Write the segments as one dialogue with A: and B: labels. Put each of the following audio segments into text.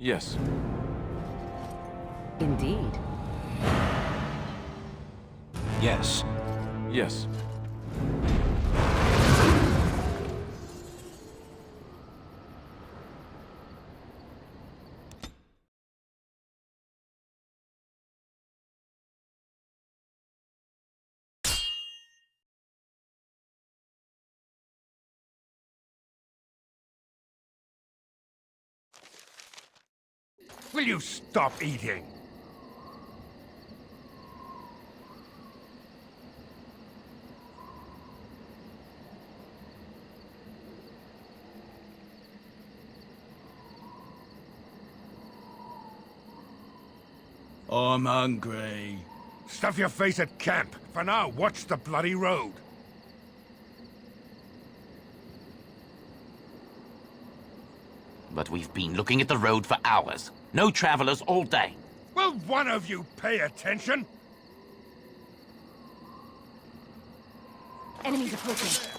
A: Yes.
B: Indeed.
C: Yes.
A: Yes.
D: Will you stop eating?
C: I'm hungry.
D: Stuff your face at camp. For now, watch the bloody road.
E: But we've been looking at the road for hours. No travelers all day.
D: Will one of you pay attention?
B: Enemies approaching.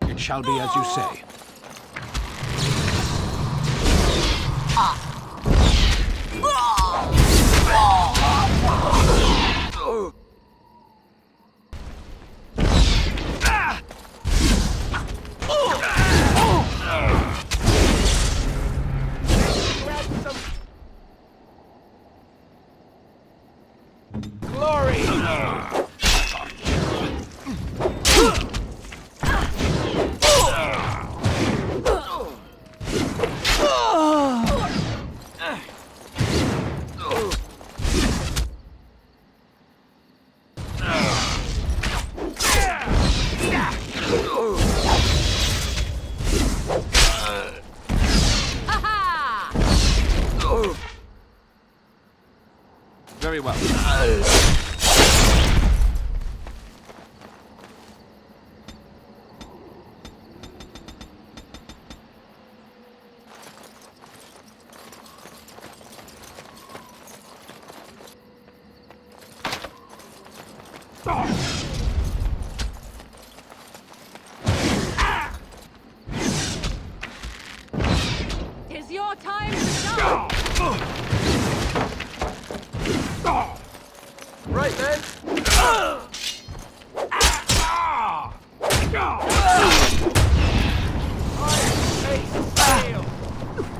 C: It shall be as you say.
A: Very well.
B: Tis your time to shine!
A: Right then.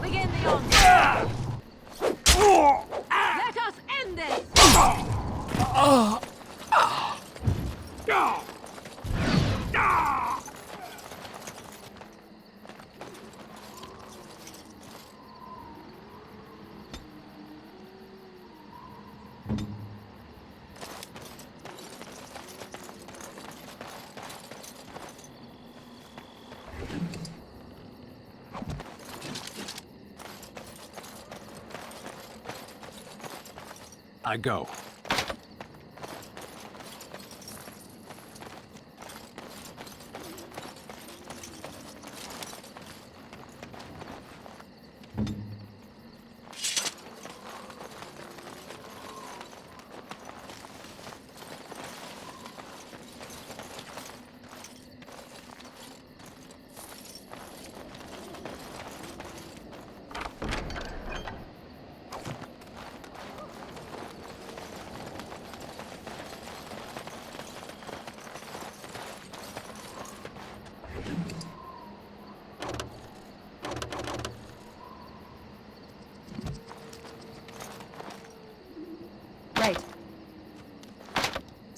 B: Begin the onslaught! Let us end this!
C: I go.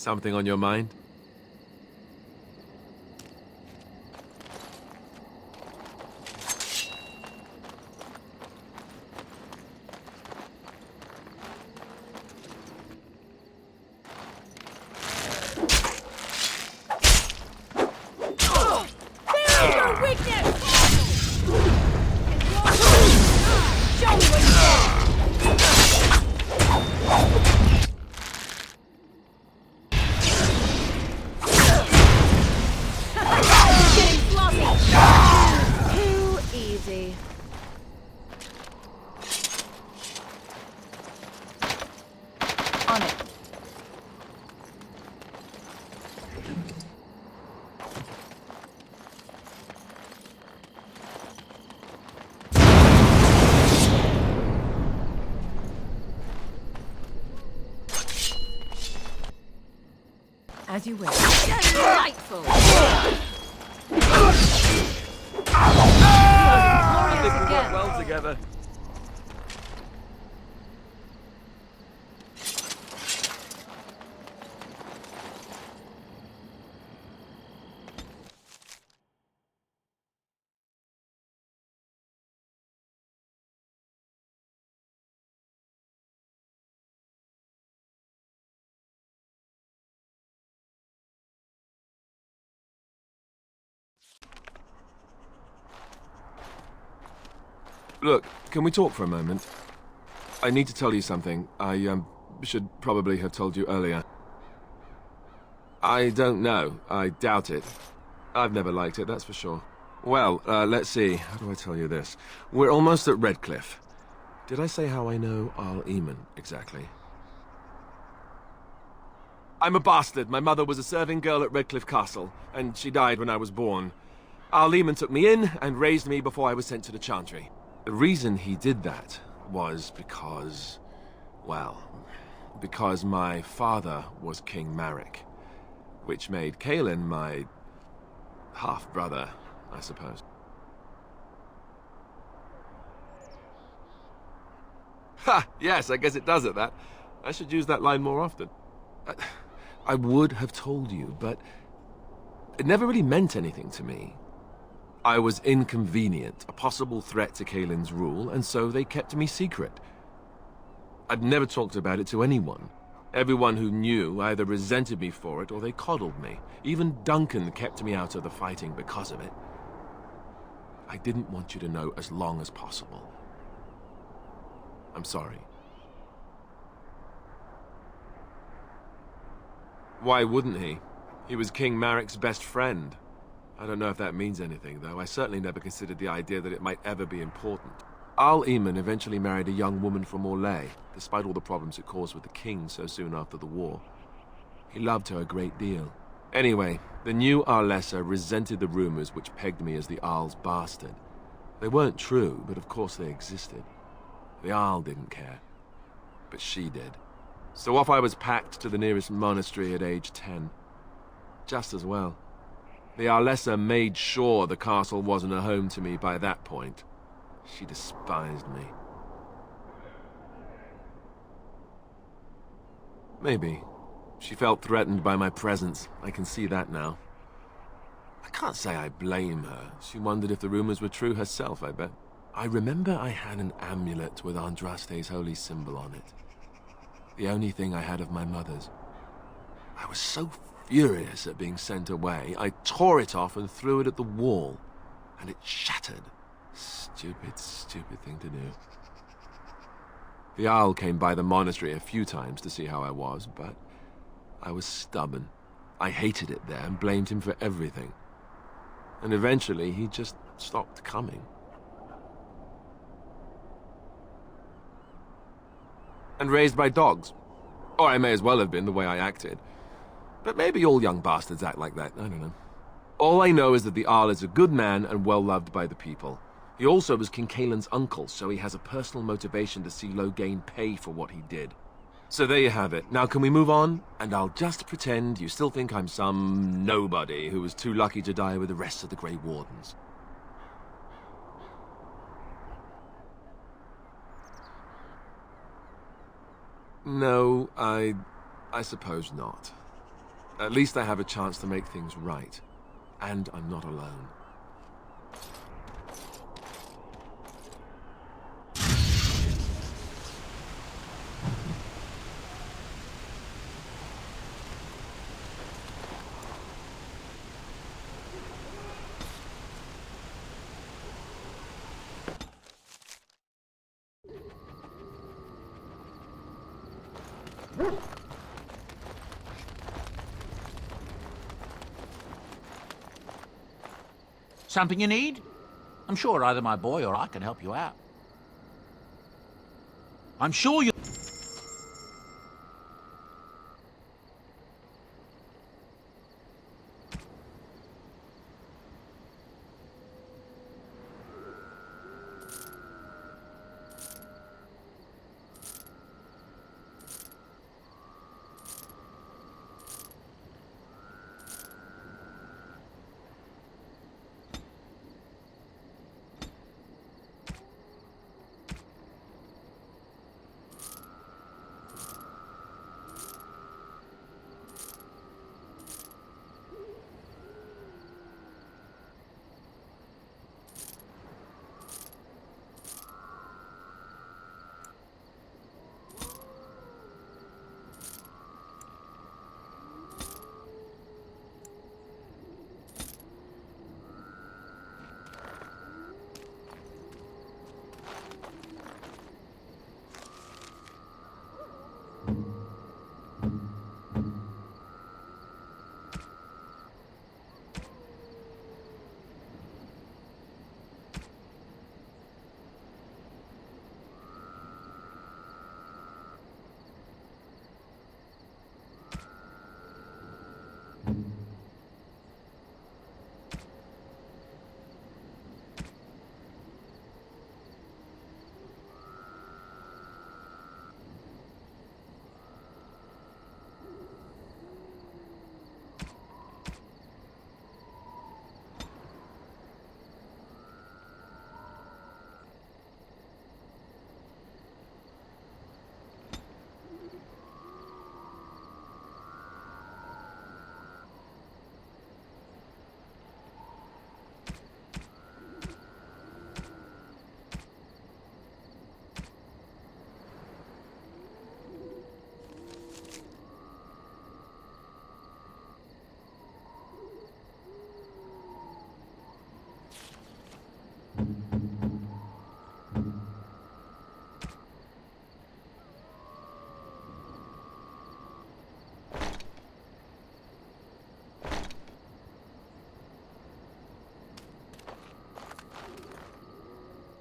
A: Something on your mind?
B: On it. As you will. Delightful!
A: I think we work well together. Look, can we talk for a moment? I need to tell you something. I should probably have told you earlier. I don't know. I doubt it. I've never liked it, that's for sure. Well, let's see. How do I tell you this? We're almost at Redcliffe. Did I say how I know Arl Eamon exactly? I'm a bastard. My mother was a serving girl at Redcliffe Castle, and she died when I was born. Arl Eamon took me in and raised me before I was sent to the Chantry. The reason he did that was because, well, because my father was King Marek, which made Kaelin my half-brother, I suppose. Ha! Yes, I guess it does at that. I should use that line more often. I would have told you, but it never really meant anything to me. I was inconvenient, a possible threat to Kaelin's rule, and so they kept me secret. I'd never talked about it to anyone. Everyone who knew either resented me for it or they coddled me. Even Duncan kept me out of the fighting because of it. I didn't want you to know as long as possible. I'm sorry. Why wouldn't he? He was King Marek's best friend. I don't know if that means anything, though. I certainly never considered the idea that it might ever be important. Arl Eamon eventually married a young woman from Orlais, despite all the problems it caused with the king so soon after the war. He loved her a great deal. Anyway, the new Arlessa resented the rumors which pegged me as the Arl's bastard. They weren't true, but of course they existed. The Arl didn't care, but she did. So off I was packed to the nearest monastery at age 10. Just as well. The Arlessa made sure the castle wasn't a home to me by that point. She despised me. Maybe. She felt threatened by my presence. I can see that now. I can't say I blame her. She wondered if the rumors were true herself, I bet. I remember I had an amulet with Andraste's holy symbol on it. The only thing I had of my mother's. I was so furious at being sent away, I tore it off and threw it at the wall, and it shattered. Stupid, stupid thing to do. The Owl came by the monastery a few times to see how I was, but I was stubborn. I hated it there and blamed him for everything. And eventually, he just stopped coming. And raised by dogs. Or I may as well have been, the way I acted. But maybe all young bastards act like that, I don't know. All I know is that the Arl is a good man and well-loved by the people. He also was King Kaelin's uncle, so he has a personal motivation to see Loghain pay for what he did. So there you have it. Now can we move on? And I'll just pretend you still think I'm some nobody who was too lucky to die with the rest of the Grey Wardens. No, I suppose not. At least I have a chance to make things right. And I'm not alone.
E: Something you need? I'm sure either my boy or I can help you out. I'm sure you...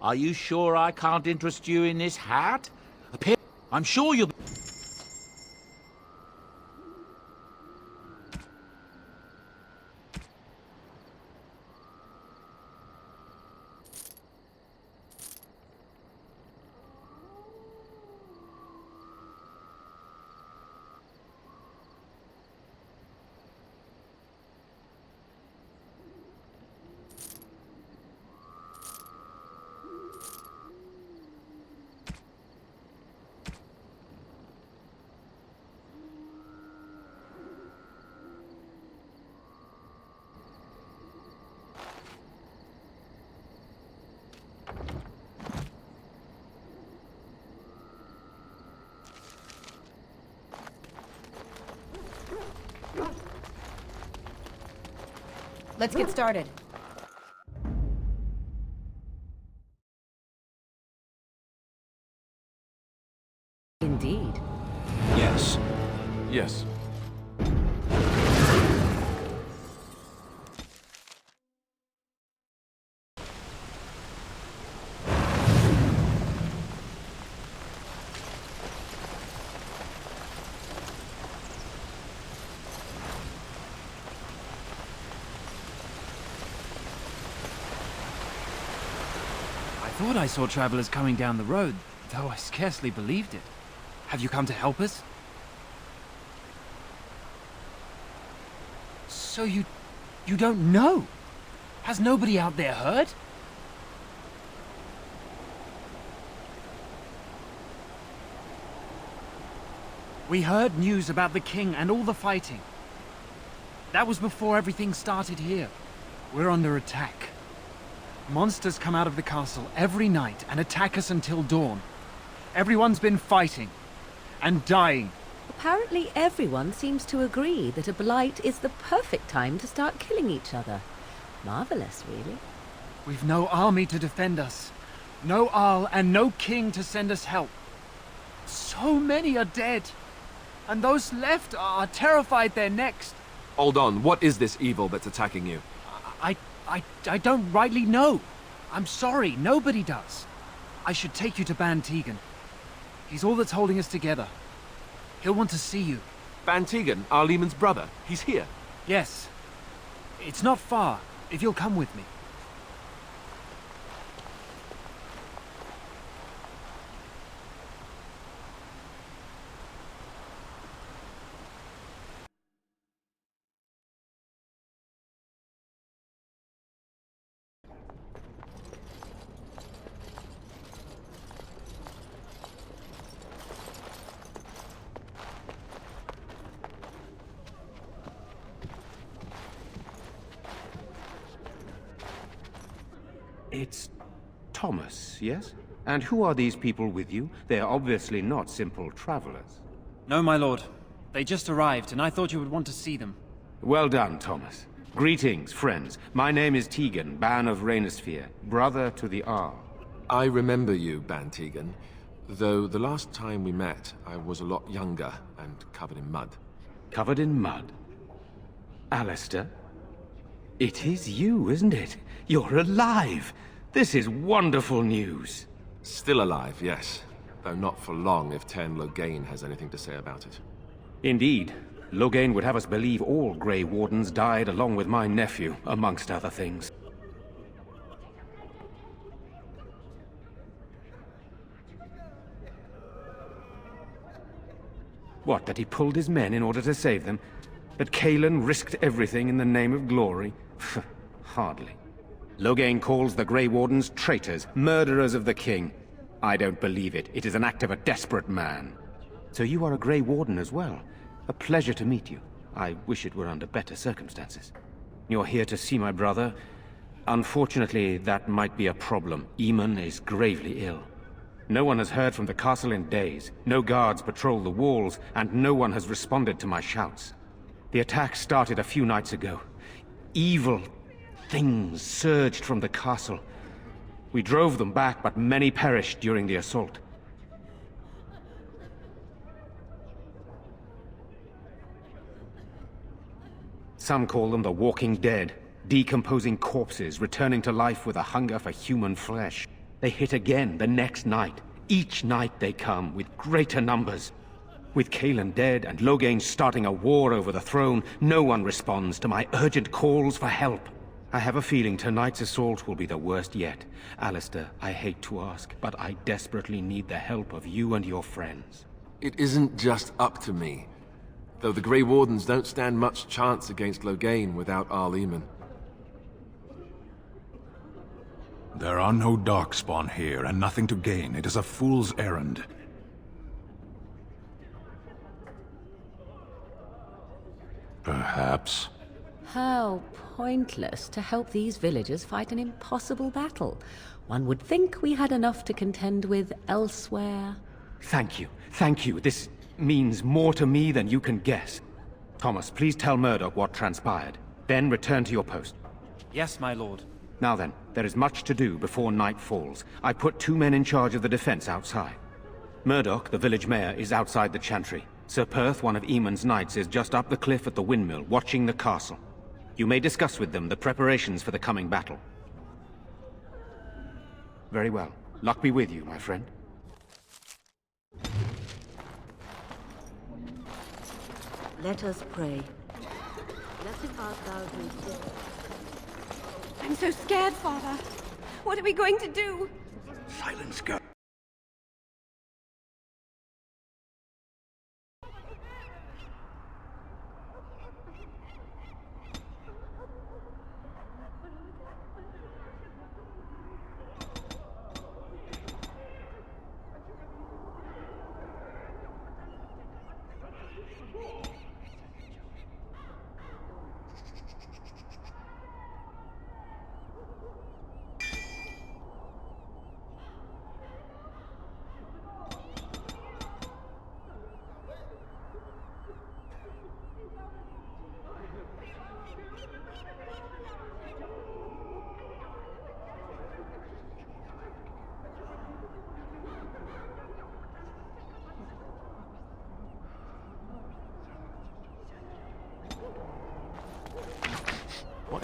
E: Are you sure I can't interest you in this hat? I'm sure you'll...
B: Let's get started. Indeed.
C: Yes.
A: Yes.
F: I thought I saw travelers coming down the road, though I scarcely believed it. Have you come to help us? So you don't know? Has nobody out there heard? We heard news about the king and all the fighting. That was before everything started here. We're under attack. Monsters come out of the castle every night and attack us until dawn. Everyone's been fighting and dying.
B: Apparently everyone seems to agree that a blight is the perfect time to start killing each other. Marvelous, really.
F: We've no army to defend us. No Arl and no king to send us help. So many are dead. And those left are terrified they're next.
A: Hold on, what is this evil that's attacking you?
F: I don't rightly know. I'm sorry, nobody does. I should take you to Ban Tegan. He's all that's holding us together. He'll want to see you.
A: Ban Tegan, Arlemon's brother. He's here.
F: Yes. It's not far, if you'll come with me.
G: It's Thomas, yes? And who are these people with you? They are obviously not simple travelers.
F: No, my lord. They just arrived, and I thought you would want to see them.
G: Well done, Thomas. Greetings, friends. My name is Tegan, Ban of Reynisfere, brother to the Arl.
A: I remember you, Ban Tegan. Though the last time we met, I was a lot younger and covered in mud.
G: Covered in mud? Alistair? It is you, isn't it? You're alive! This is wonderful news.
A: Still alive, yes. Though not for long if Ten Loghain has anything to say about it.
G: Indeed. Loghain would have us believe all Grey Wardens died along with my nephew, amongst other things. What, that he pulled his men in order to save them? That Cailan risked everything in the name of glory? Hardly. Loghain calls the Grey Wardens traitors, murderers of the king. I don't believe it. It is an act of a desperate man. So you are a Grey Warden as well. A pleasure to meet you. I wish it were under better circumstances. You're here to see my brother? Unfortunately, that might be a problem. Eamon is gravely ill. No one has heard from the castle in days. No guards patrol the walls, and no one has responded to my shouts. The attack started a few nights ago. Evil things surged from the castle. We drove them back, but many perished during the assault. Some call them the Walking Dead, decomposing corpses returning to life with a hunger for human flesh. They hit again the next night. Each night they come, with greater numbers. With Cailan dead and Loghain starting a war over the throne, no one responds to my urgent calls for help. I have a feeling tonight's assault will be the worst yet. Alistair, I hate to ask, but I desperately need the help of you and your friends.
A: It isn't just up to me. Though the Grey Wardens don't stand much chance against Loghain without Arl Eamon.
C: There are no Darkspawn here, and nothing to gain. It is a fool's errand. Perhaps.
B: How pointless to help these villagers fight an impossible battle. One would think we had enough to contend with elsewhere.
G: Thank you. Thank you. This means more to me than you can guess. Thomas, please tell Murdoch what transpired. Then return to your post.
F: Yes, my lord.
G: Now then, there is much to do before night falls. I put 2 men in charge of the defense outside. Murdoch, the village mayor, is outside the chantry. Sir Perth, one of Eamon's knights, is just up the cliff at the windmill, watching the castle. You may discuss with them the preparations for the coming battle. Very well. Luck be with you, my friend.
B: Let us pray. Blessed art thou who sittest.
H: I'm so scared, Father. What are we going to do?
C: Silence, girl.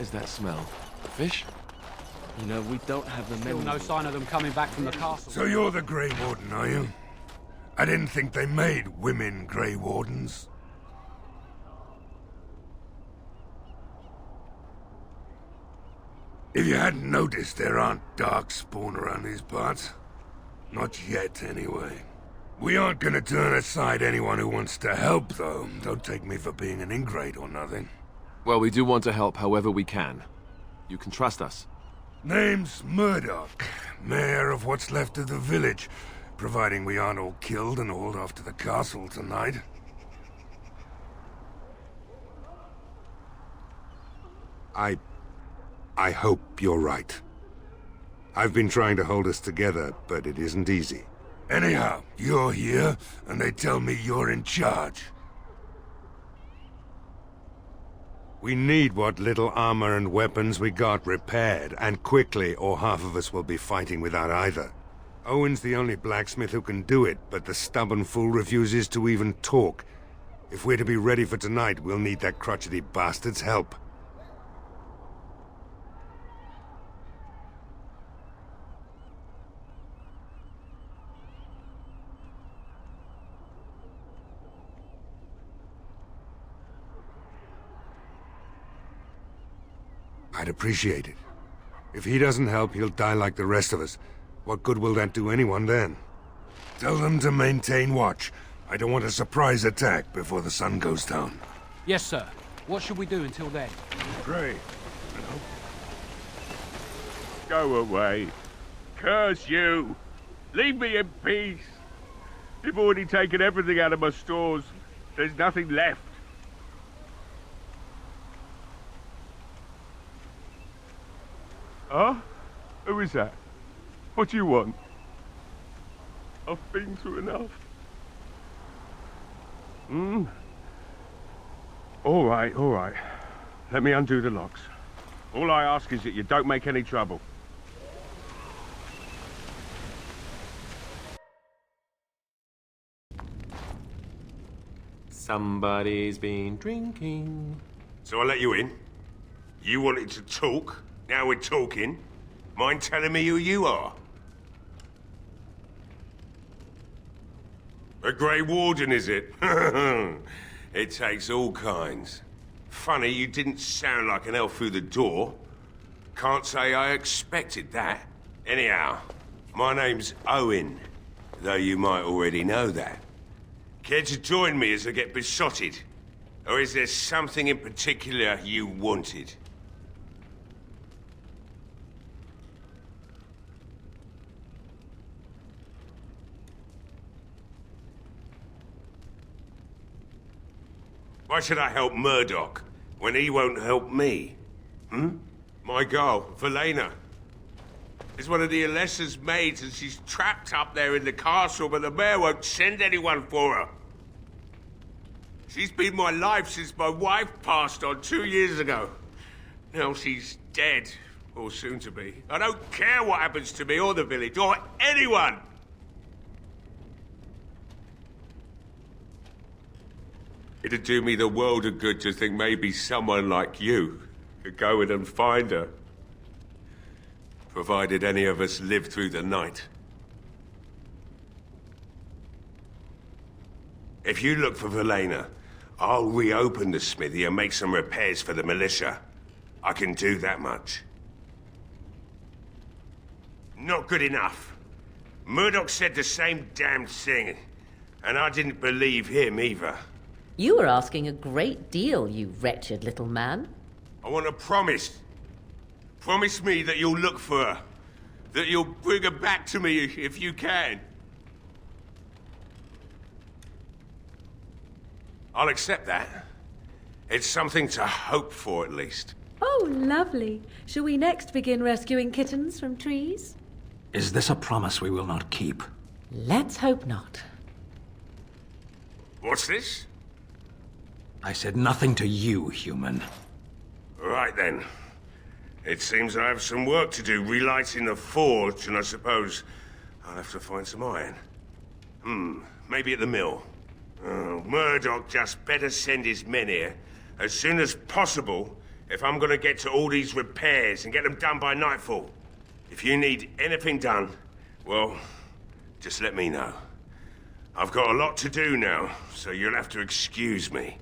A: is that smell? Fish?
I: You know, we don't have the men.
J: No sign of them coming back from the castle.
D: So you're the Grey Warden, are you? I didn't think they made women Grey Wardens. If you hadn't noticed, there aren't Darkspawn around these parts. Not yet, anyway. We aren't gonna turn aside anyone who wants to help, though. Don't take me for being an ingrate or nothing.
A: Well, we do want to help however we can. You can trust us.
D: Name's Murdoch, mayor of what's left of the village, providing we aren't all killed and hauled off to the castle tonight.
K: I hope you're right. I've been trying to hold us together, but it isn't easy.
D: Anyhow, you're here, and they tell me you're in charge.
K: We need what little armor and weapons we got repaired, and quickly, or half of us will be fighting without either. Owen's the only blacksmith who can do it, but the stubborn fool refuses to even talk. If we're to be ready for tonight, we'll need that crotchety bastard's help.
D: I'd appreciate it. If he doesn't help, he'll die like the rest of us. What good will that do anyone then? Tell them to maintain watch. I don't want a surprise attack before the sun goes down.
J: Yes, sir. What should we do until then?
L: Pray. Go away. Curse you. Leave me in peace. You've already taken everything out of my stores. There's nothing left. Huh? Who is that? What do you want? I've been through enough. All right. Let me undo the locks. All I ask is that you don't make any trouble.
A: Somebody's been drinking.
L: So I let you in. You wanted to talk. Now we're talking. Mind telling me who you are? A Grey Warden, is it? It takes all kinds. Funny, you didn't sound like an elf through the door. Can't say I expected that. Anyhow, my name's Owen, though you might already know that. Care to join me as I get besotted? Or is there something in particular you wanted? Why should I help Murdoch when he won't help me? My girl, Velena, is one of the Alessa's maids and she's trapped up there in the castle, but the mayor won't send anyone for her. She's been my life since my wife passed on 2 years ago. Now she's dead, or soon to be. I don't care what happens to me or the village, or anyone! It'd do me the world of good to think maybe someone like you could go in and find her. Provided any of us live through the night. If you look for Velena, I'll reopen the smithy and make some repairs for the militia. I can do that much. Not good enough. Murdoch said the same damn thing, and I didn't believe him either.
B: You were asking a great deal, you wretched little man.
L: I want a promise. Promise me that you'll look for her. That you'll bring her back to me if you can. I'll accept that. It's something to hope for, at least.
B: Oh, lovely. Shall we next begin rescuing kittens from trees?
C: Is this a promise we will not keep?
B: Let's hope not.
L: What's this?
C: I said nothing to you, human.
L: Right then. It seems I have some work to do relighting the forge, and I suppose I'll have to find some iron. Maybe at the mill. Oh, Murdoch just better send his men here as soon as possible if I'm gonna get to all these repairs and get them done by nightfall. If you need anything done, well, just let me know. I've got a lot to do now, so you'll have to excuse me.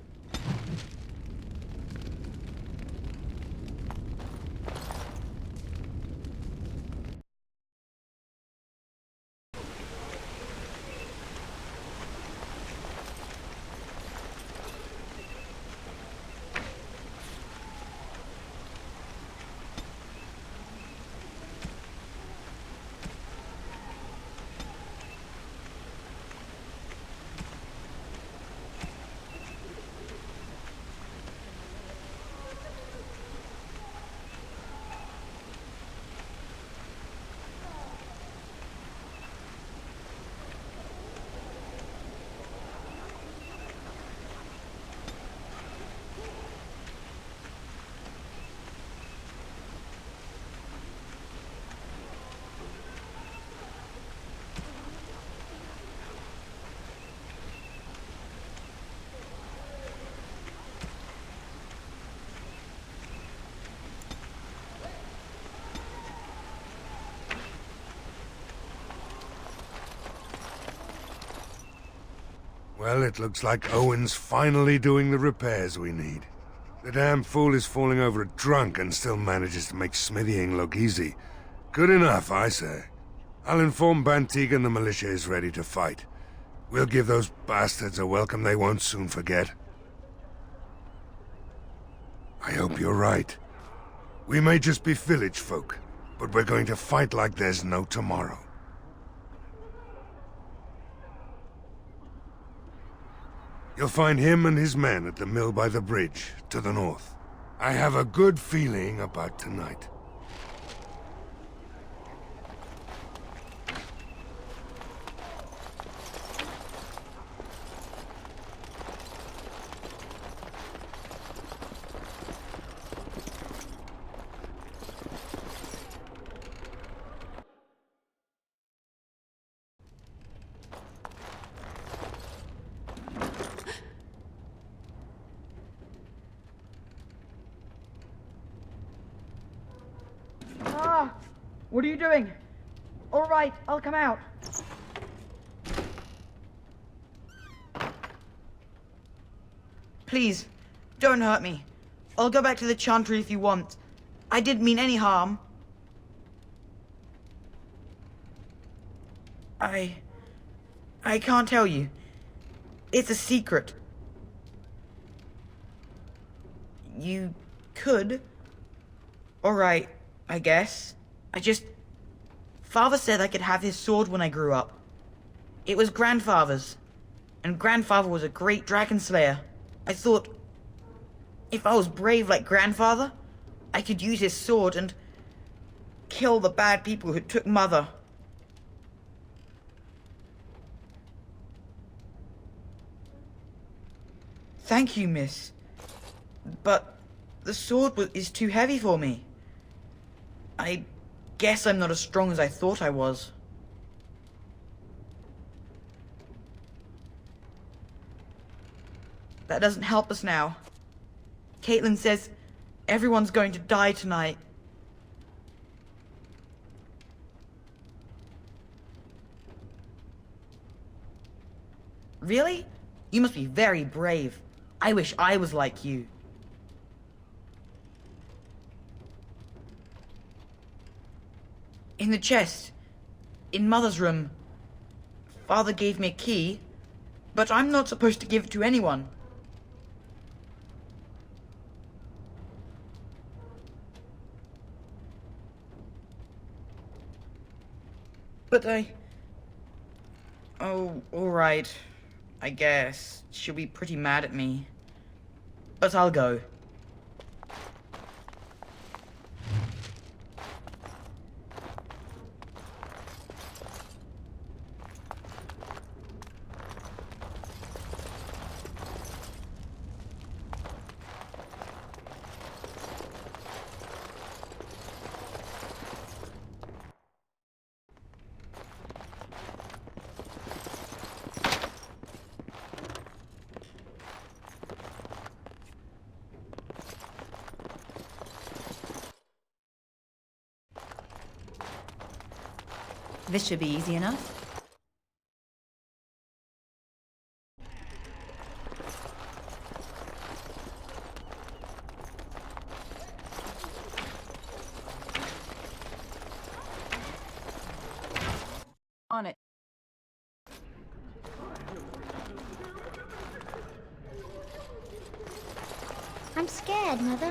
K: Well, it looks like Owen's finally doing the repairs we need. The damn fool is falling over drunk and still manages to make smithying look easy. Good enough, I say. I'll inform Bantig and the militia is ready to fight. We'll give those bastards a welcome they won't soon forget. I hope you're right. We may just be village folk, but we're going to fight like there's no tomorrow. You'll find him and his men at the mill by the bridge, to the north. I have a good feeling about tonight.
M: What are you doing? All right, I'll come out. Please, don't hurt me. I'll go back to the Chantry if you want. I didn't mean any harm. I can't tell you. It's a secret. You could. All right, I guess. Father said I could have his sword when I grew up. It was Grandfather's, and Grandfather was a great dragon slayer. I thought, if I was brave like Grandfather, I could use his sword and kill the bad people who took Mother. Thank you, miss. But the sword is too heavy for me. I guess I'm not as strong as I thought I was. That doesn't help us now. Caitlin says everyone's going to die tonight. Really? You must be very brave. I wish I was like you. In the chest. In Mother's room. Father gave me a key, but I'm not supposed to give it to anyone. But Oh, alright. I guess. She'll be pretty mad at me. But I'll go.
N: This should be easy enough. On it.
O: I'm scared, Mother.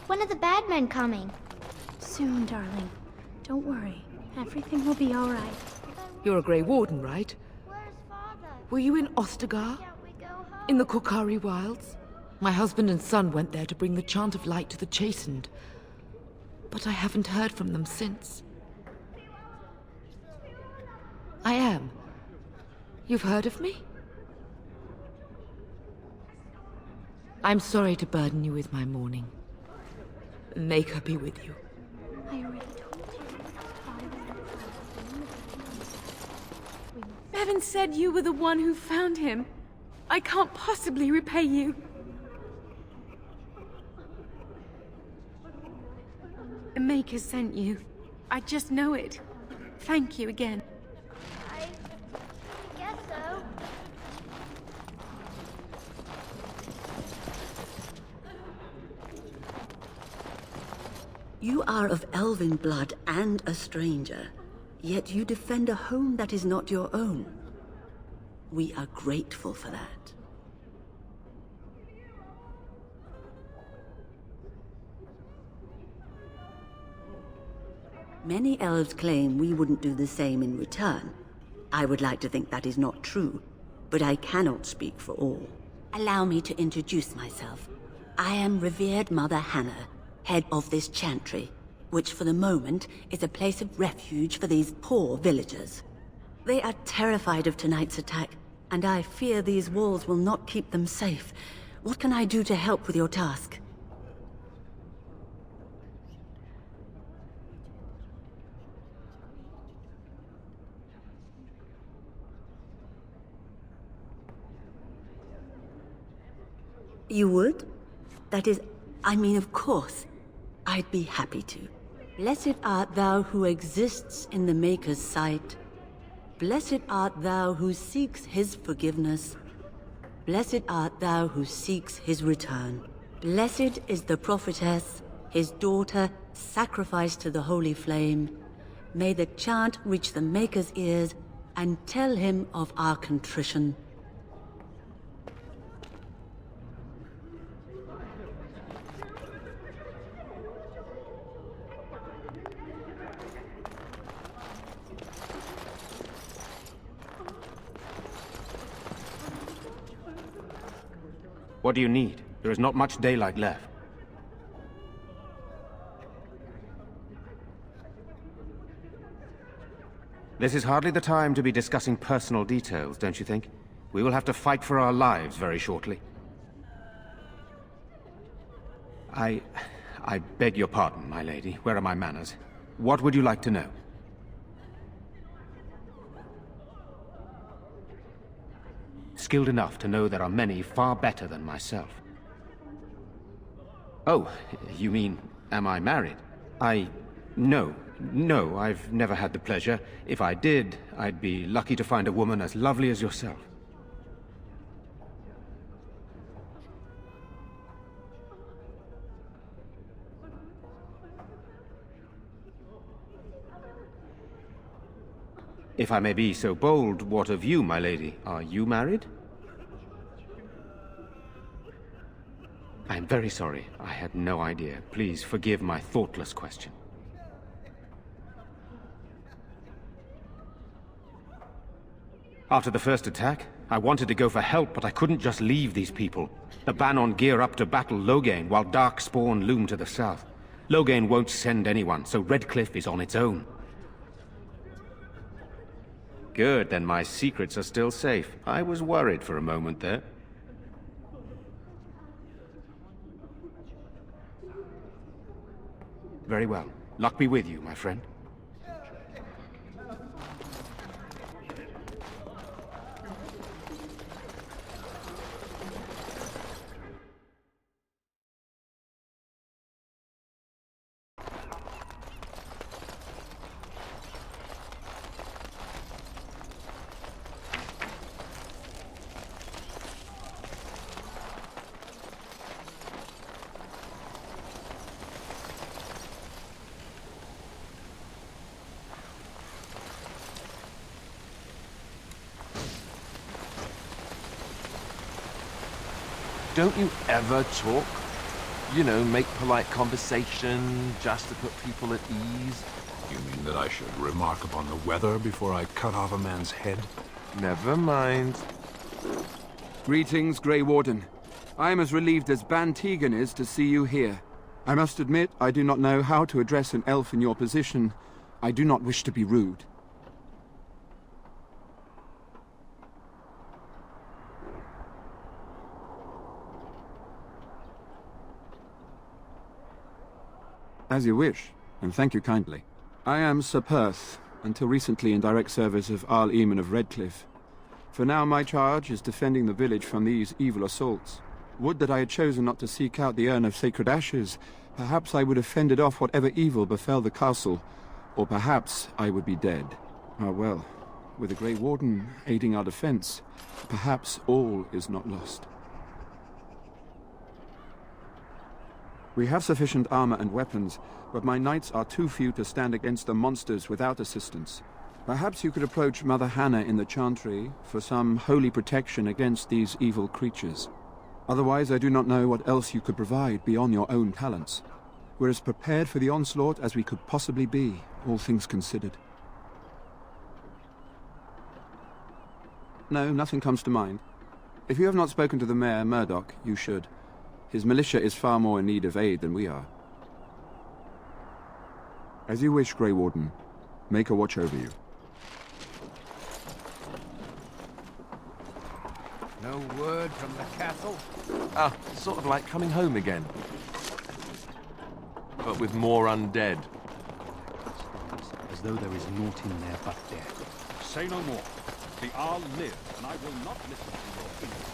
O: When are the bad men coming?
P: Soon, darling. Don't worry. Everything will be all right.
Q: You're a Grey Warden, right? Were you in Ostagar? In the Korcari Wilds? My husband and son went there to bring the Chant of Light to the Chastened. But I haven't heard from them since. I am. You've heard of me? I'm sorry to burden you with my mourning. May her be with you.
P: I already told you.
H: Bevan said you were the one who found him. I can't possibly repay you. The Maker sent you. I just know it. Thank you again.
O: I guess so.
B: You are of elven blood and a stranger, yet you defend a home that is not your own. We are grateful for that. Many elves claim we wouldn't do the same in return. I would like to think that is not true, but I cannot speak for all. Allow me to introduce myself. I am revered Mother Hannah, head of this chantry, which for the moment is a place of refuge for these poor villagers. They are terrified of tonight's attack, and I fear these walls will not keep them safe. What can I do to help with your task? You would? That is, I mean, of course. I'd be happy to. Blessed art thou who exists in the Maker's sight. Blessed art thou who seeks his forgiveness. Blessed art thou who seeks his return. Blessed is the prophetess, his daughter, sacrificed to the holy flame. May the chant reach the Maker's ears and tell him of our contrition.
G: What do you need? There is not much daylight left. This is hardly the time to be discussing personal details, don't you think? We will have to fight for our lives very shortly. I beg your pardon, my lady. Where are my manners? What would you like to know? Skilled enough to know there are many far better than myself. Oh, you mean, am I married? No, I've never had the pleasure. If I did, I'd be lucky to find a woman as lovely as yourself. If I may be so bold, what of you, my lady? Are you married? I am very sorry. I had no idea. Please forgive my thoughtless question. After the first attack, I wanted to go for help, but I couldn't just leave these people. The Bannon gear up to battle Loghain, while Darkspawn loom to the south. Loghain won't send anyone, so Redcliffe is on its own. Good, then my secrets are still safe. I was worried for a moment there. Very well. Luck be with you, my friend.
A: Don't you ever talk? You know, make polite conversation, just to put people at ease?
C: You mean that I should remark upon the weather before I cut off a man's head?
A: Never mind.
R: Greetings, Grey Warden. I am as relieved as Ban Tegan is to see you here. I must admit, I do not know how to address an elf in your position. I do not wish to be rude. As you wish, and thank you kindly. I am Sir Perth, until recently in direct service of Arl Eamon of Redcliffe. For now my charge is defending the village from these evil assaults. Would that I had chosen not to seek out the urn of sacred ashes. Perhaps I would have fended off whatever evil befell the castle, or perhaps I would be dead. Ah well, with the Grey Warden aiding our defense, perhaps all is not lost. We have sufficient armor and weapons, but my knights are too few to stand against the monsters without assistance. Perhaps you could approach Mother Hannah in the Chantry for some holy protection against these evil creatures. Otherwise, I do not know what else you could provide beyond your own talents. We're as prepared for the onslaught as we could possibly be, all things considered. No, nothing comes to mind. If you have not spoken to the Mayor, Murdoch, you should. His militia is far more in need of aid than we are. As you wish, Grey Warden. Make a watch over you.
I: No word from the castle?
A: Ah, sort of like coming home again. But with more undead.
J: As though there is naught in there but death. Say no more. The Arl live, and I will not listen to your feelings.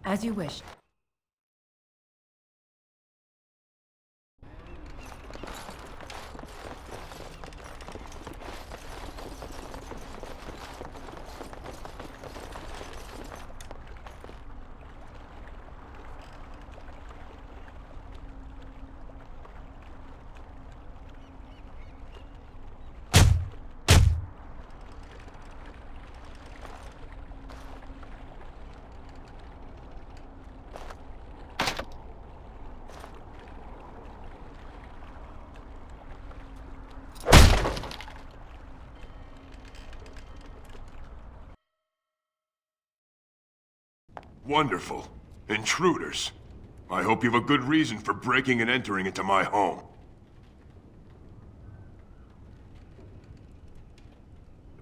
N: As you wish.
L: Wonderful. Intruders. I hope you have a good reason for breaking and entering into my home.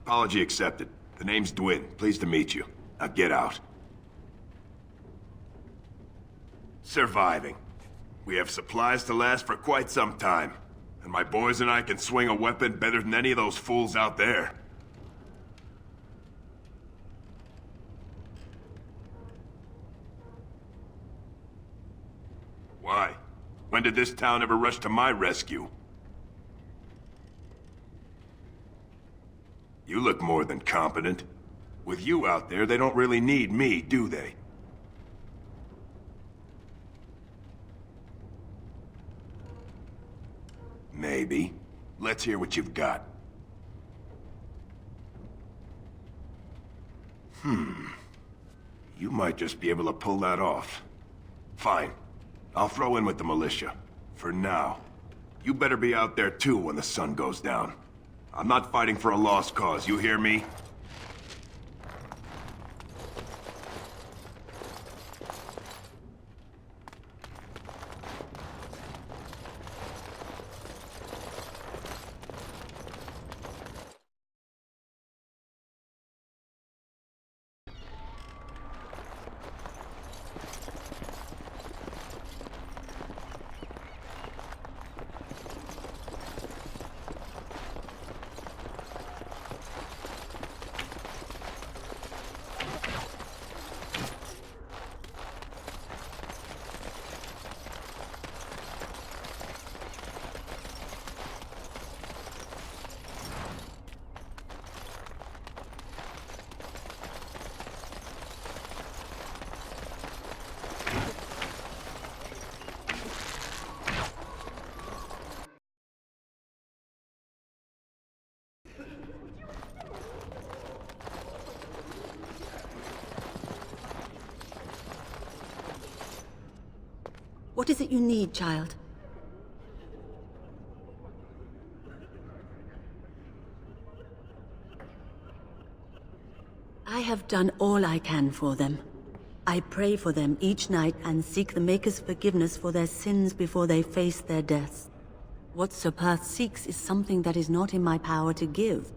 L: Apology accepted. The name's Dwyn. Pleased to meet you. Now get out. Surviving. We have supplies to last for quite some time. And my boys and I can swing a weapon better than any of those fools out there. Why? When did this town ever rush to my rescue? You look more than competent. With you out there, they don't really need me, do they? Maybe. Let's hear what you've got. You might just be able to pull that off. Fine. I'll throw in with the militia. For now. You better be out there too when the sun goes down. I'm not fighting for a lost cause, you hear me?
B: What is it you need, child? I have done all I can for them. I pray for them each night and seek the Maker's forgiveness for their sins before they face their deaths. What Sir Perth seeks is something that is not in my power to give.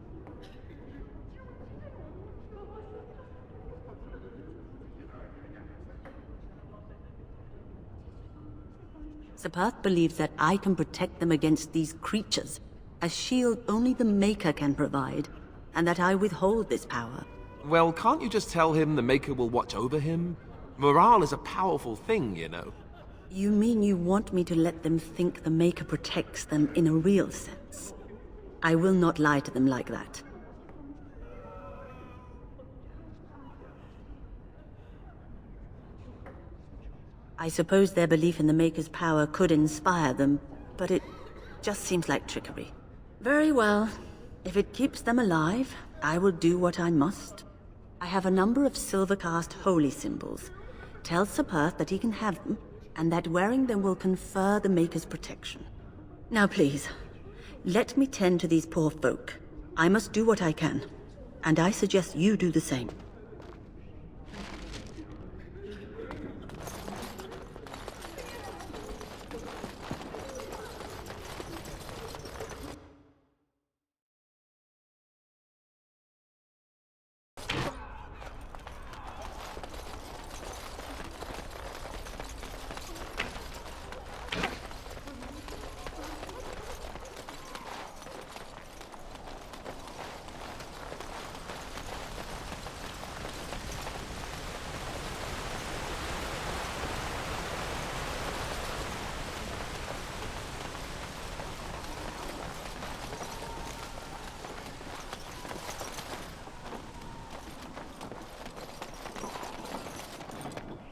B: Sir Perth believes that I can protect them against these creatures, a shield only the Maker can provide, and that I withhold this power.
A: Well, can't you just tell him the Maker will watch over him? Morale is a powerful thing, you know.
B: You mean you want me to let them think the Maker protects them in a real sense? I will not lie to them like that. I suppose their belief in the Maker's power could inspire them, but it just seems like trickery. Very well. If it keeps them alive, I will do what I must. I have a number of silver-cast holy symbols. Tell Sir Perth that he can have them, and that wearing them will confer the Maker's protection. Now please, let me tend to these poor folk. I must do what I can, and I suggest you do the same.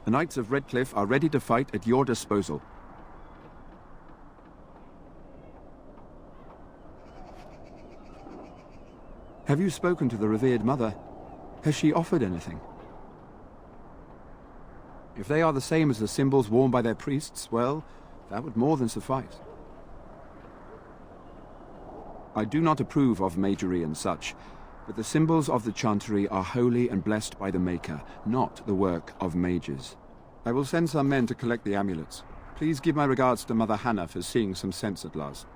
R: The Knights of Redcliffe are ready to fight at your disposal. Have you spoken to the revered mother? Has she offered anything? If they are the same as the symbols worn by their priests, well, that would more than suffice. I do not approve of magery and such, but the symbols of the Chantry are holy and blessed by the Maker, not the work of mages. I will send some men to collect the amulets. Please give my regards to Mother Hannah for seeing some sense at last.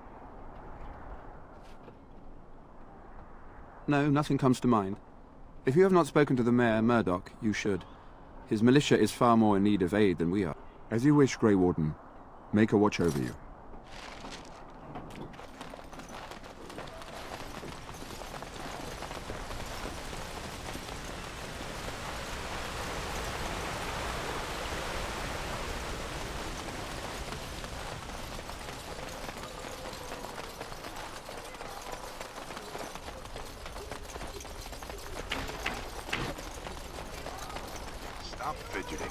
R: No, nothing comes to mind. If you have not spoken to the Mayor, Murdoch, you should. His militia is far more in need of aid than we are. As you wish, Grey Warden. Maker watch over you.
S: Stop fidgeting.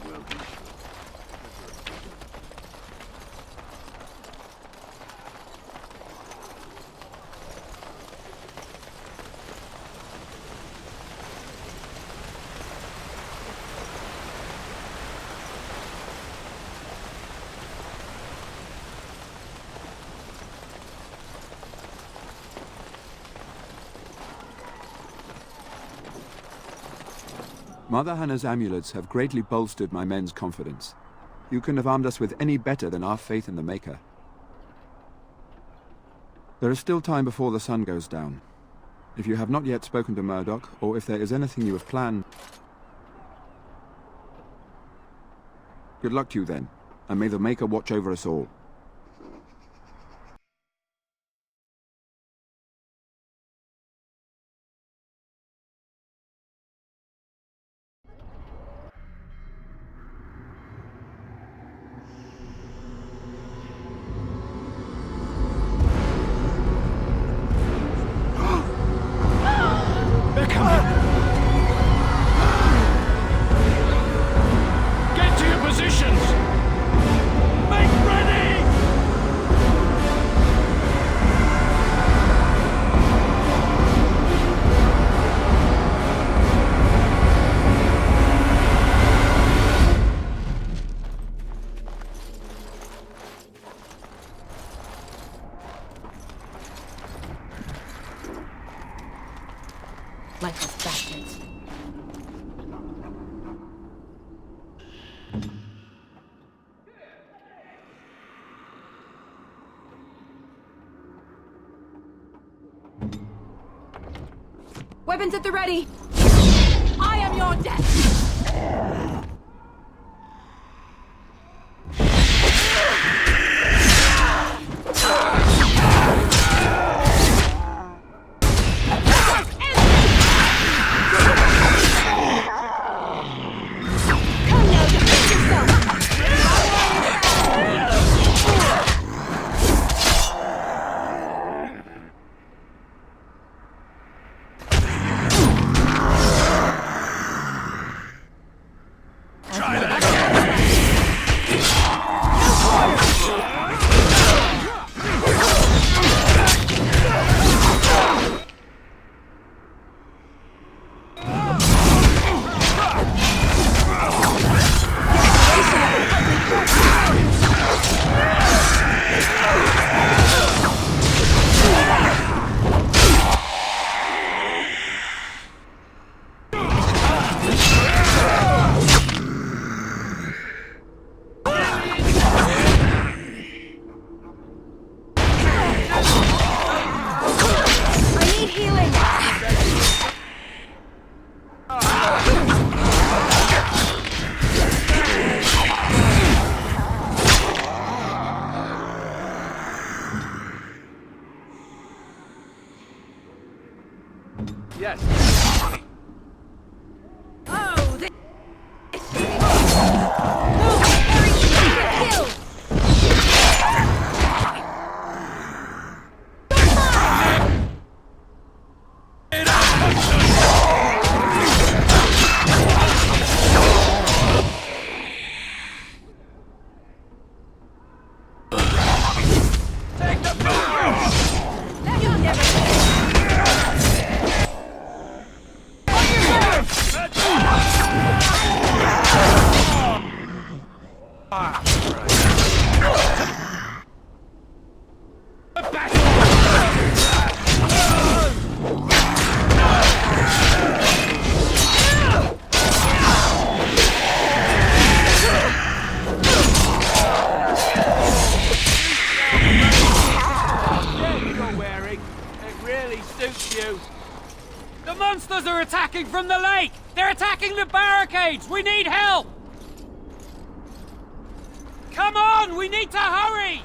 S: Will do.
R: Mother Hannah's amulets have greatly bolstered my men's confidence. You couldn't have armed us with any better than our faith in the Maker. There is still time before the sun goes down. If you have not yet spoken to Murdoch, or if there is anything you have planned... Good luck to you then, and may the Maker watch over us all.
J: Get to your positions! Make ready!
N: Lifeless bastards. Weapons at the ready! I am your death!
F: Yes.
H: Oh, this...
F: The monsters are attacking from the lake! They're attacking the barricades! We need help! Come on! We need to hurry!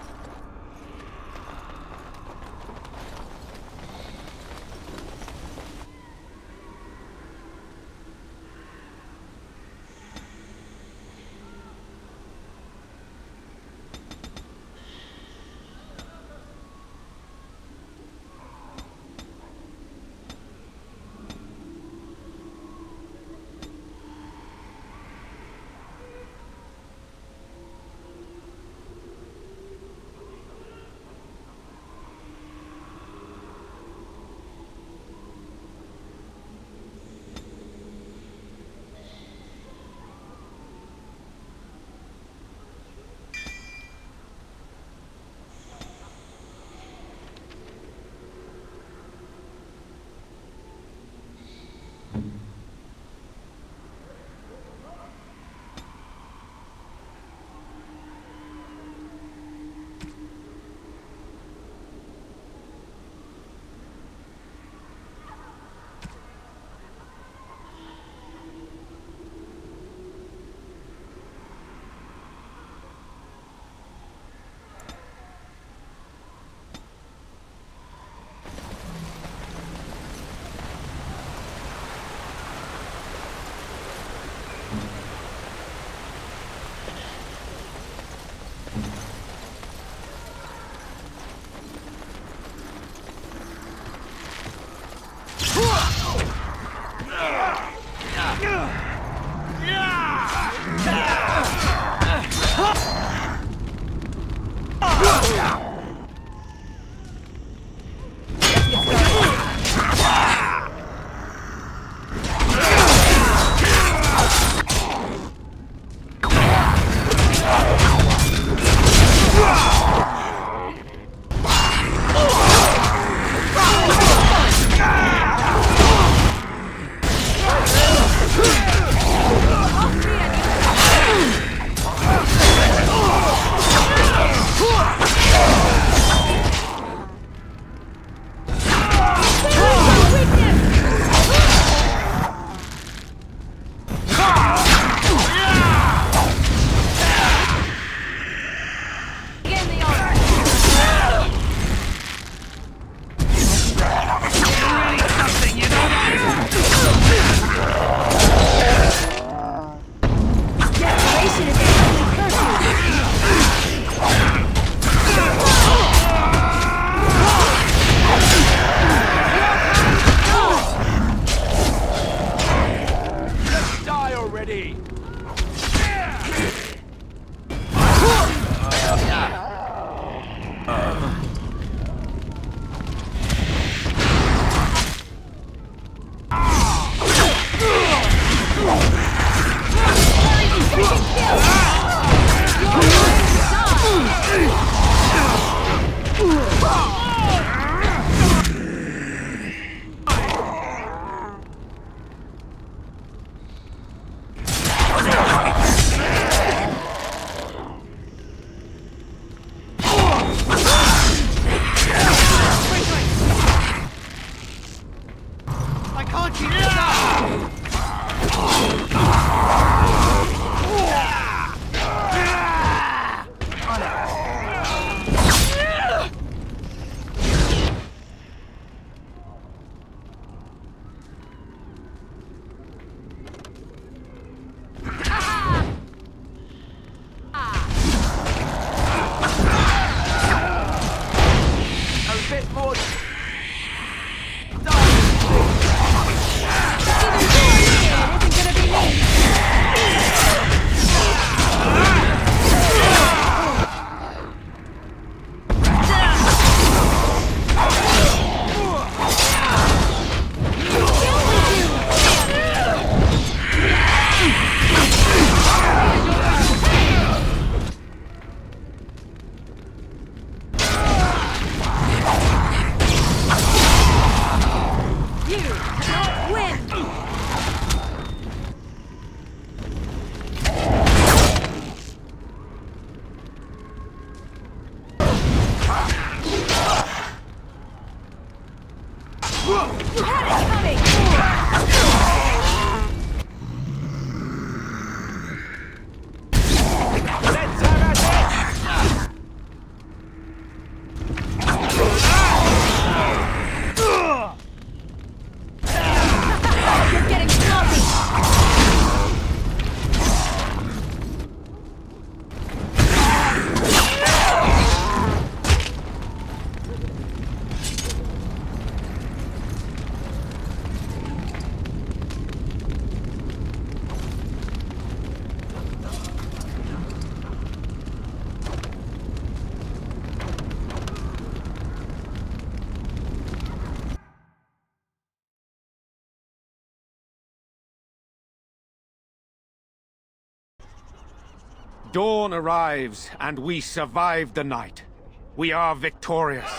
I: a bit more...
G: Dawn arrives, and we survived the night. We are victorious.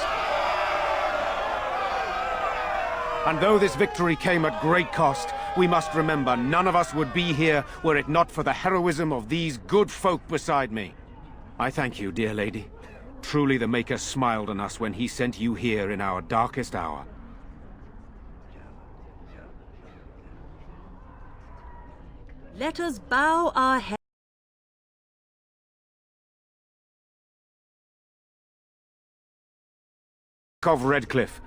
G: And though this victory came at great cost, we must remember none of us would be here were it not for the heroism of these good folk beside me. I thank you, dear lady. Truly the Maker smiled on us when he sent you here in our darkest hour.
B: Let us bow our heads.
G: Of Redcliffe,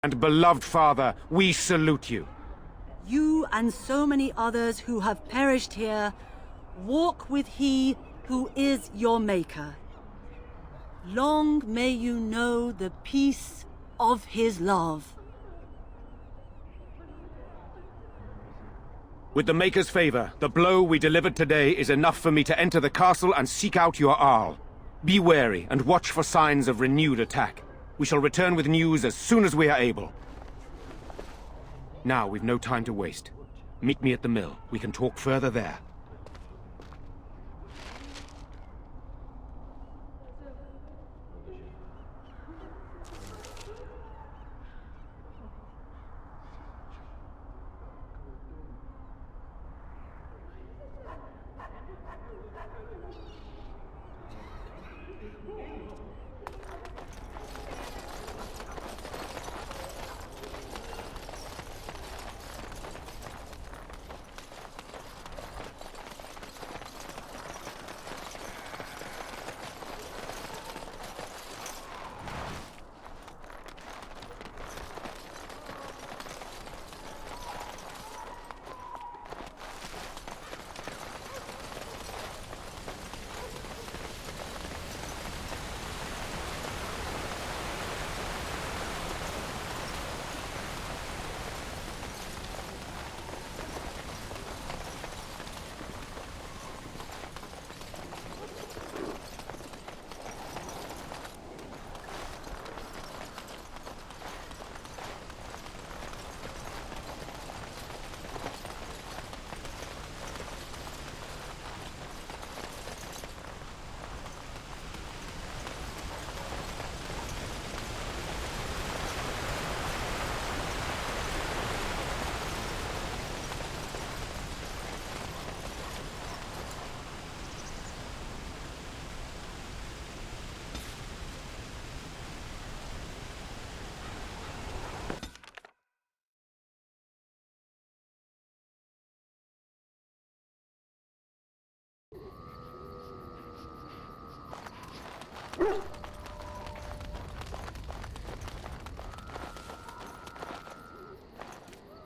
G: and beloved father, we salute you.
B: You and so many others who have perished here, walk with he who is your maker. Long may you know the peace of his love.
G: With the Maker's favor, the blow we delivered today is enough for me to enter the castle and seek out your Arl. Be wary and watch for signs of renewed attack. We shall return with news as soon as we are able. Now, we've no time to waste. Meet me at the mill. We can talk further there.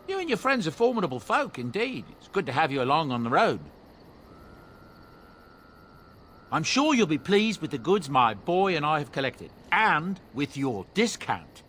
E: You and your friends are formidable folk, indeed. It's good to have you along on the road. I'm sure you'll be pleased with the goods my boy and I have collected.
I: And with your discount.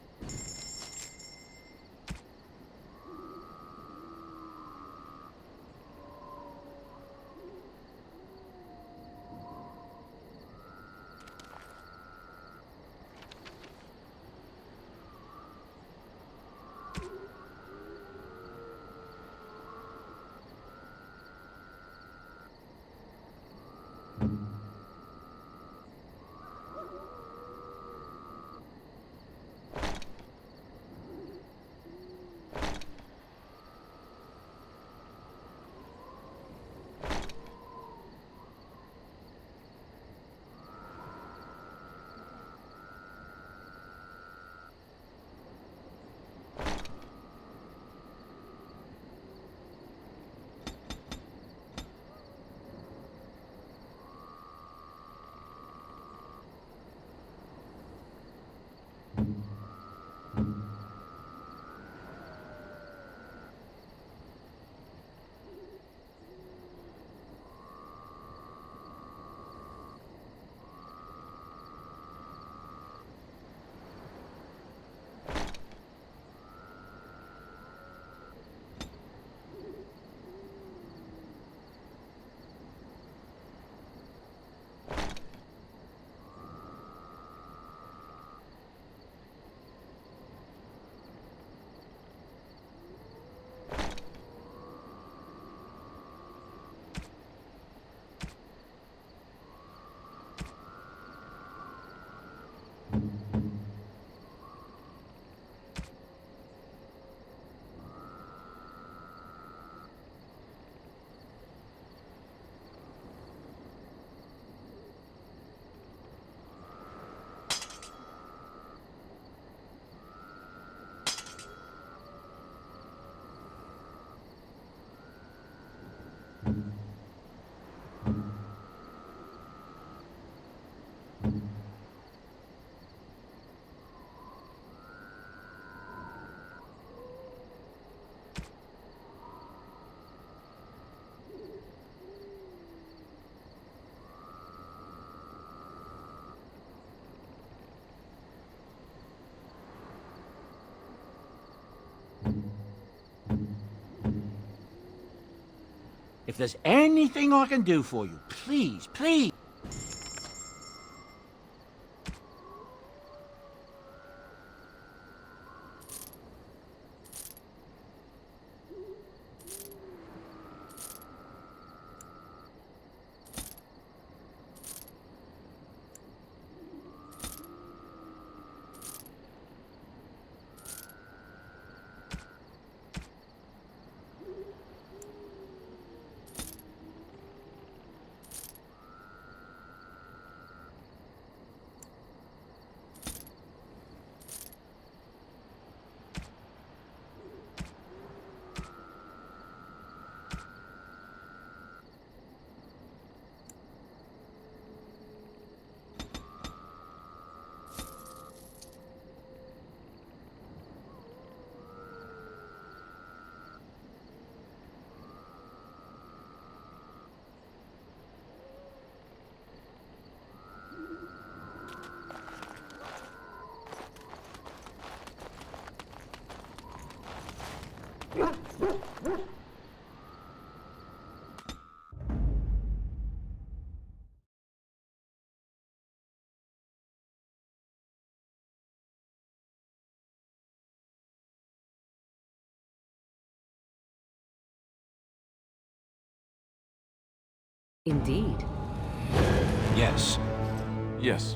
I: If there's anything I can do for you, please, please.
T: Indeed.
I: Yes.
A: Yes.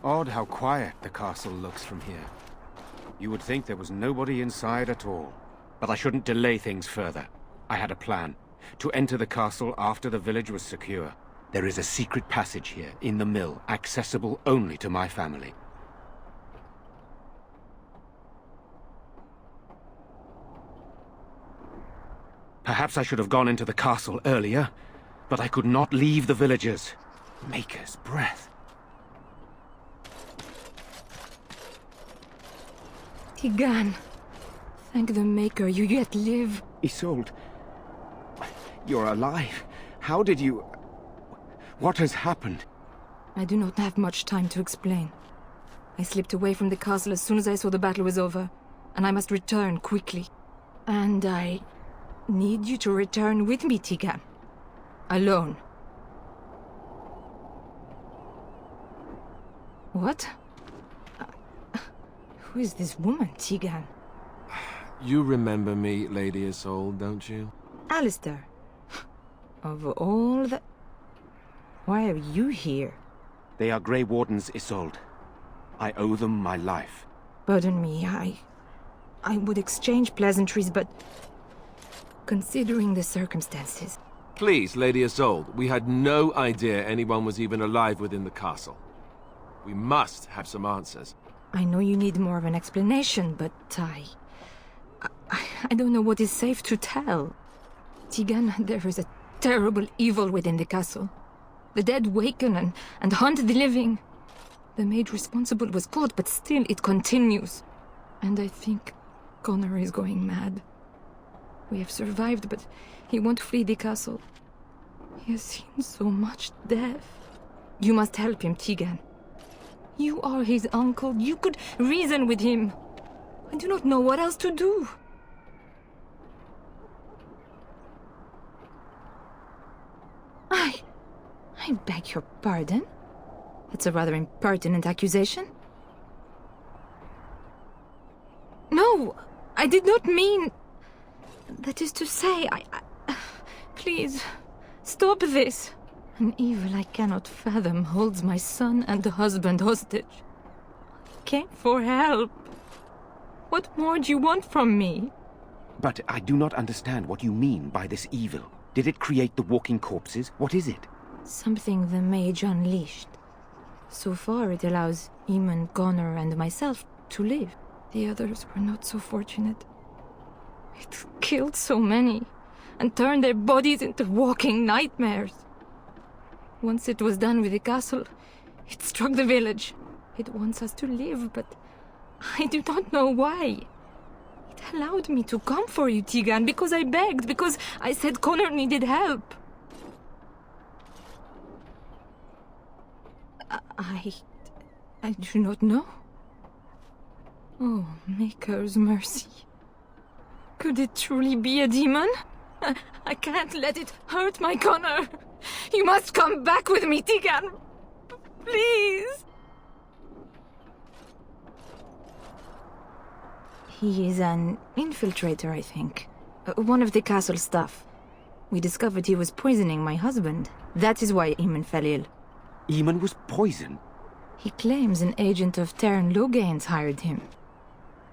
G: Odd how quiet the castle looks from here. You would think there was nobody inside at all. But I shouldn't delay things further. I had a plan. To enter the castle after the village was secure. There is a secret passage here, in the mill, accessible only to my family. Perhaps I should have gone into the castle earlier, but I could not leave the villagers. Maker's breath.
N: Tigan, thank the Maker you yet live.
G: Isolde, you're alive. How did you... What has happened?
N: I do not have much time to explain. I slipped away from the castle as soon as I saw the battle was over, and I must return quickly. And I need you to return with me, Tigan. Alone. What? Who is this woman, Tigan?
A: You remember me, Lady Isolde, don't you?
N: Alistair. Of all the... Why are you here?
G: They are Grey Wardens, Isolde. I owe them my life.
N: Pardon me, I would exchange pleasantries, but... Considering the circumstances...
A: Please, Lady Isolde, we had no idea anyone was even alive within the castle. We must have some answers.
N: I know you need more of an explanation, but I don't know what is safe to tell. Tigan, there is a terrible evil within the castle. The dead waken and haunt the living. The maid responsible was caught, but still it continues. And I think Connor is going mad. We have survived, but he won't flee the castle. He has seen so much death. You must help him, Tigan. You are his uncle. You could reason with him. I do not know what else to do. I beg your pardon? That's a rather impertinent accusation. No, I did not mean... That is to say, Please, stop this. An evil I cannot fathom holds my son and the husband hostage. I came for help. What more do you want from me?
G: But I do not understand what you mean by this evil. Did it create the walking corpses? What is it?
N: Something the mage unleashed. So far it allows Eamon, Connor, and myself to live. The others were not so fortunate. It killed so many, and turned their bodies into walking nightmares. Once it was done with the castle, it struck the village. It wants us to live, but I do not know why. It allowed me to come for you, Tigan, because I begged, because I said Connor needed help. I do not know. Oh, Maker's mercy. Could it truly be a demon? I can't let it hurt my Connor. You must come back with me, Tigan. Please. He is an infiltrator, I think. One of the castle staff. We discovered he was poisoning my husband. That is why Eamon fell ill.
G: Eamon was poisoned?
N: He claims an agent of Teyrn Logain's hired him.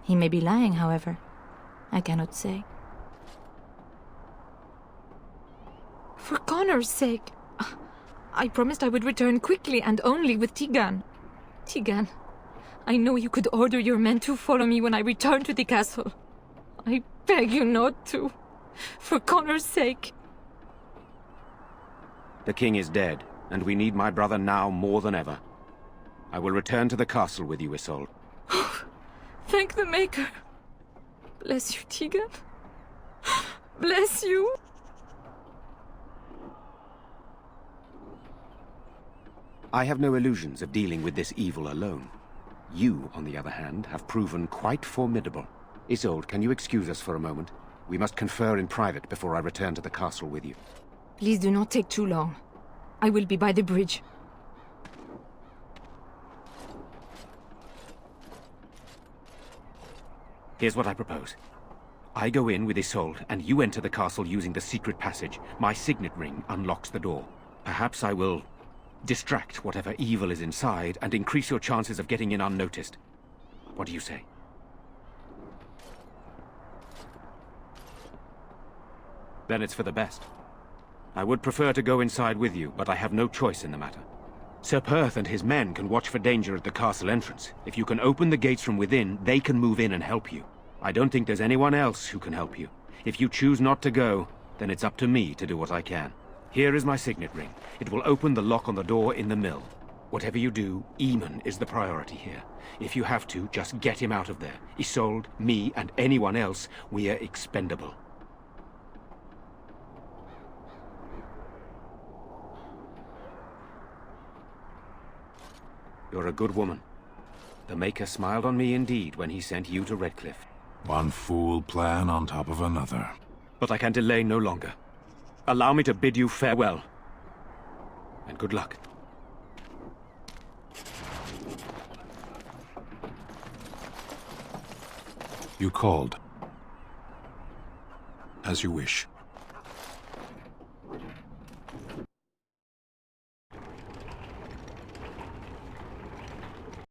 N: He may be lying, however. I cannot say. For Connor's sake, I promised I would return quickly and only with Tigan. Tigan, I know you could order your men to follow me when I return to the castle. I beg you not to. For Connor's sake.
G: The king is dead, and we need my brother now more than ever. I will return to the castle with you, Isolde.
N: Thank the Maker. Bless you, Tigan. Bless you.
G: I have no illusions of dealing with this evil alone. You, on the other hand, have proven quite formidable. Isolde, can you excuse us for a moment? We must confer in private before I return to the castle with you.
N: Please do not take too long. I will be by the bridge.
G: Here's what I propose. I go in with Isolde, and you enter the castle using the secret passage. My signet ring unlocks the door. Perhaps I will Distract whatever evil is inside and increase your chances of getting in unnoticed. What do you say? Then it's for the best. I would prefer to go inside with you, but I have no choice in the matter. Sir Perth and his men can watch for danger at the castle entrance. If you can open the gates from within, they can move in and help you. I don't think there's anyone else who can help you. If you choose not to go, then it's up to me to do what I can. Here is my signet ring. It will open the lock on the door in the mill. Whatever you do, Eamon is the priority here. If you have to, just get him out of there. Isolde, me, and anyone else, we are expendable. You're a good woman. The Maker smiled on me indeed when he sent you to Redcliffe.
C: One fool plan on top of another.
G: But I can delay no longer. Allow me to bid you farewell. And good luck.
C: You called. As you wish.